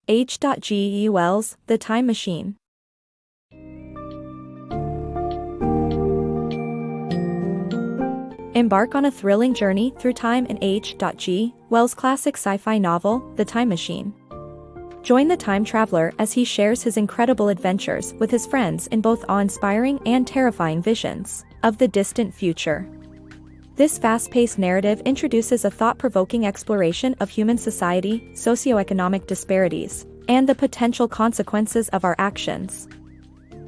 H.G. Wells, The Time Machine. Embark on a thrilling journey through time in H.G. Wells' classic sci-fi novel, The Time Machine. Join the time traveler as he shares his incredible adventures with his friends in both awe-inspiring and terrifying visions of the distant future. This fast-paced narrative introduces a thought-provoking exploration of human society, socioeconomic disparities, and the potential consequences of our actions.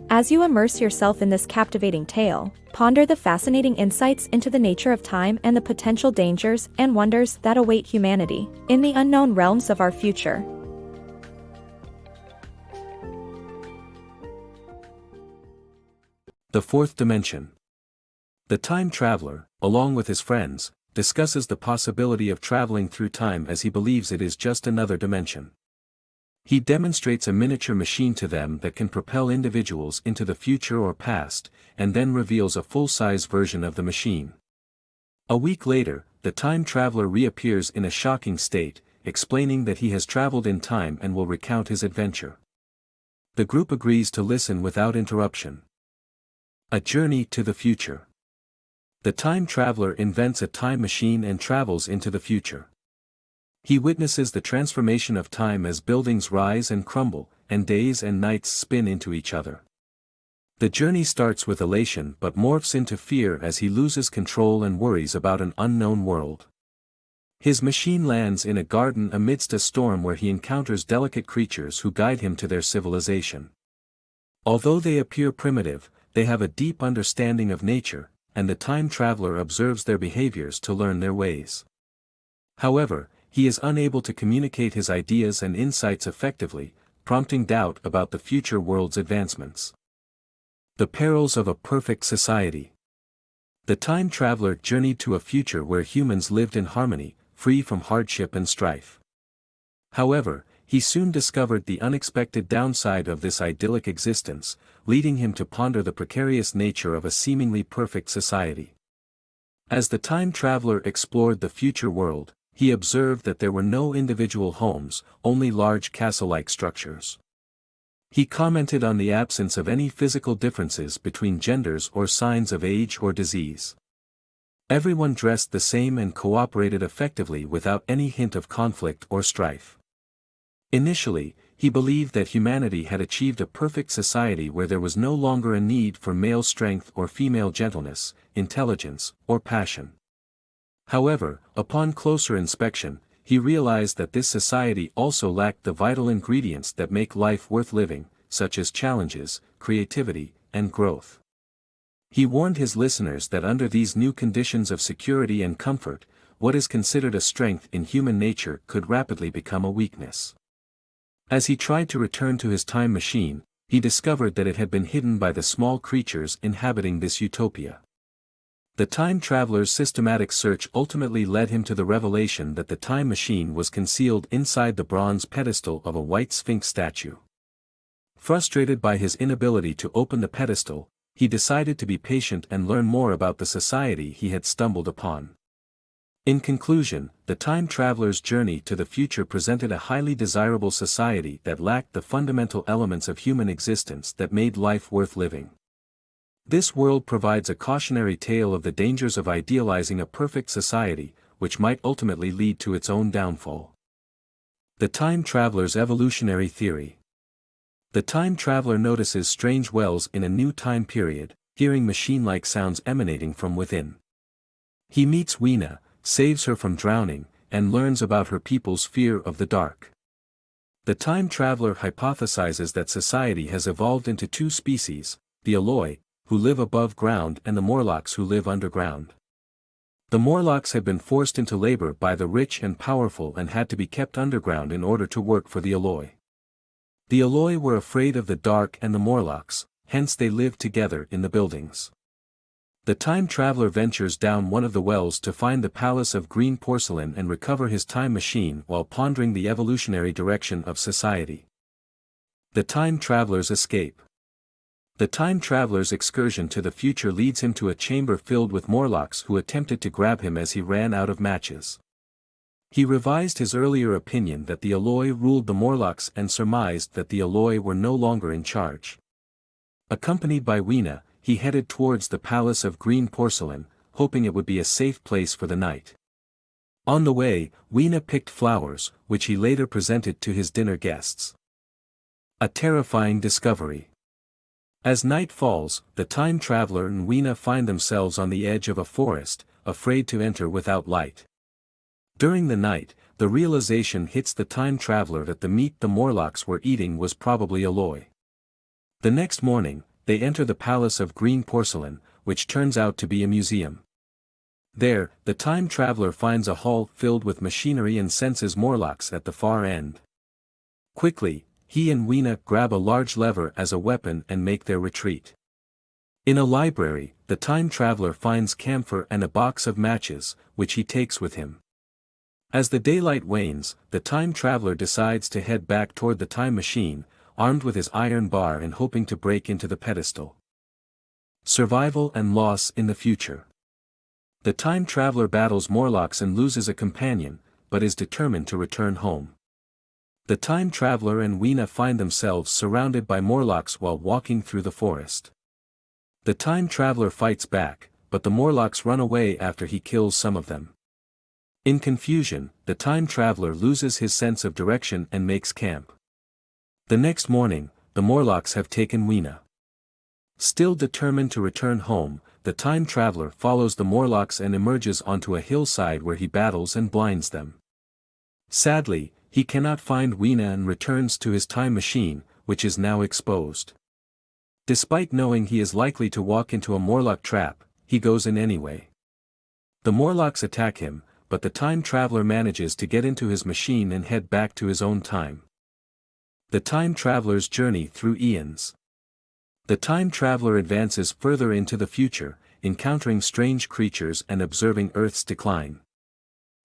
As you immerse yourself in this captivating tale, ponder the fascinating insights into the nature of time and the potential dangers and wonders that await humanity in the unknown realms of our future. The Fourth Dimension. The time traveler, along with his friends, discusses the possibility of traveling through time as he believes it is just another dimension. He demonstrates a miniature machine to them that can propel individuals into the future or past, and then reveals a full-size version of the machine. A week later, the time traveler reappears in a shocking state, explaining that he has traveled in time and will recount his adventure. The group agrees to listen without interruption. A journey to the future. The time traveler invents a time machine and travels into the future. He witnesses the transformation of time as buildings rise and crumble, and days and nights spin into each other. The journey starts with elation but morphs into fear as he loses control and worries about an unknown world. His machine lands in a garden amidst a storm where he encounters delicate creatures who guide him to their civilization. Although they appear primitive, they have a deep understanding of nature, and the time traveler observes their behaviors to learn their ways. However, he is unable to communicate his ideas and insights effectively, prompting doubt about the future world's advancements. The Perils of a Perfect Society. The time traveler journeyed to a future where humans lived in harmony, free from hardship and strife. However, he soon discovered the unexpected downside of this idyllic existence, leading him to ponder the precarious nature of a seemingly perfect society. As the time traveler explored the future world, he observed that there were no individual homes, only large castle-like structures. He commented on the absence of any physical differences between genders or signs of age or disease. Everyone dressed the same and cooperated effectively without any hint of conflict or strife. Initially, he believed that humanity had achieved a perfect society where there was no longer a need for male strength or female gentleness, intelligence, or passion. However, upon closer inspection, he realized that this society also lacked the vital ingredients that make life worth living, such as challenges, creativity, and growth. He warned his listeners that under these new conditions of security and comfort, what is considered a strength in human nature could rapidly become a weakness. As he tried to return to his time machine, he discovered that it had been hidden by the small creatures inhabiting this utopia. The time traveler's systematic search ultimately led him to the revelation that the time machine was concealed inside the bronze pedestal of a white sphinx statue. Frustrated by his inability to open the pedestal, he decided to be patient and learn more about the society he had stumbled upon. In conclusion, the time traveler's journey to the future presented a highly desirable society that lacked the fundamental elements of human existence that made life worth living. This world provides a cautionary tale of the dangers of idealizing a perfect society, which might ultimately lead to its own downfall. The time traveler's evolutionary theory. The time traveler notices strange wells in a new time period, hearing machine-like sounds emanating from within. He meets Weena, saves her from drowning, and learns about her people's fear of the dark. The time traveler hypothesizes that society has evolved into two species, the Eloi, who live above ground, and the Morlocks who live underground. The Morlocks had been forced into labor by the rich and powerful and had to be kept underground in order to work for the Eloi. The Eloi were afraid of the dark and the Morlocks, hence they lived together in the buildings. The time traveler ventures down one of the wells to find the palace of green porcelain and recover his time machine while pondering the evolutionary direction of society. The time traveler's escape. The time traveler's excursion to the future leads him to a chamber filled with Morlocks who attempted to grab him as he ran out of matches. He revised his earlier opinion that the Eloi ruled the Morlocks and surmised that the Eloi were no longer in charge. Accompanied by Weena, he headed towards the Palace of Green Porcelain, hoping it would be a safe place for the night. On the way, Weena picked flowers, which he later presented to his dinner guests. A terrifying discovery. As night falls, the time traveler and Weena find themselves on the edge of a forest, afraid to enter without light. During the night, the realization hits the time traveler that the meat the Morlocks were eating was probably Eloi. The next morning, they enter the Palace of Green Porcelain, which turns out to be a museum. There, the time traveler finds a hall filled with machinery and senses Morlocks at the far end. Quickly, he and Weena grab a large lever as a weapon and make their retreat. In a library, the time traveler finds camphor and a box of matches, which he takes with him. As the daylight wanes, the time traveler decides to head back toward the time machine, armed with his iron bar and hoping to break into the pedestal. Survival and loss in the future. The time traveler battles Morlocks and loses a companion, but is determined to return home. The time traveler and Weena find themselves surrounded by Morlocks while walking through the forest. The time traveler fights back, but the Morlocks run away after he kills some of them. In confusion, the time traveler loses his sense of direction and makes camp. The next morning, the Morlocks have taken Weena. Still determined to return home, the time traveler follows the Morlocks and emerges onto a hillside where he battles and blinds them. Sadly, he cannot find Weena and returns to his time machine, which is now exposed. Despite knowing he is likely to walk into a Morlock trap, he goes in anyway. The Morlocks attack him, but the time traveler manages to get into his machine and head back to his own time. The time traveler's journey through Eons. The time traveler advances further into the future, encountering strange creatures and observing Earth's decline.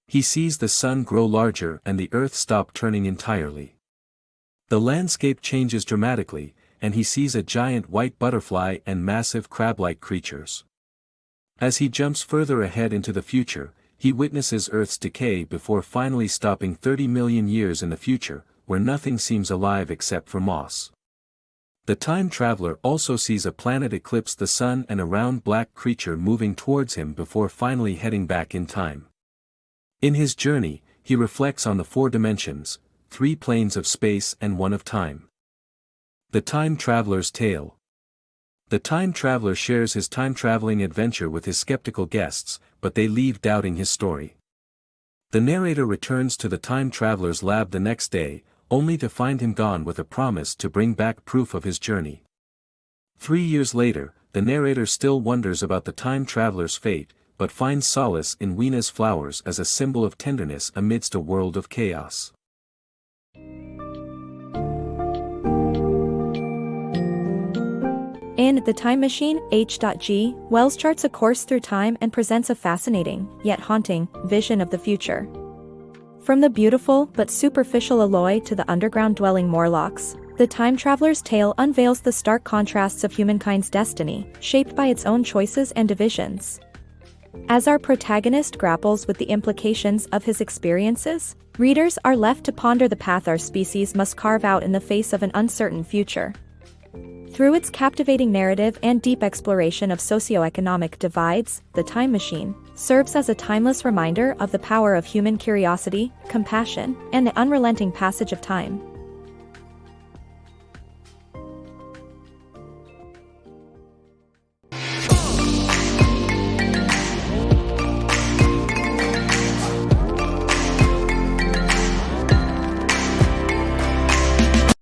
He sees the sun grow larger and the Earth stop turning entirely. The landscape changes dramatically, and he sees a giant white butterfly and massive crab-like creatures. As he jumps further ahead into the future, he witnesses Earth's decay before finally stopping 30 million years in the future, where nothing seems alive except for moss. The time traveler also sees a planet eclipse the sun and a round black creature moving towards him before finally heading back in time. In his journey, he reflects on the 4 dimensions, 3 planes of space and 1 of time. The time traveler's tale. The time traveler shares his time-traveling adventure with his skeptical guests, but they leave doubting his story. The narrator returns to the time traveler's lab the next day, only to find him gone with a promise to bring back proof of his journey. 3 years later, the narrator still wonders about the time traveler's fate, but finds solace in Weena's flowers as a symbol of tenderness amidst a world of chaos. In The Time Machine, H.G., Wells charts a course through time and presents a fascinating, yet haunting, vision of the future. From the beautiful but superficial Eloi to the underground-dwelling Morlocks, the time traveler's tale unveils the stark contrasts of humankind's destiny, shaped by its own choices and divisions. As our protagonist grapples with the implications of his experiences, readers are left to ponder the path our species must carve out in the face of an uncertain future. Through its captivating narrative and deep exploration of socioeconomic divides, The Time Machine serves as a timeless reminder of the power of human curiosity, compassion, and the unrelenting passage of time.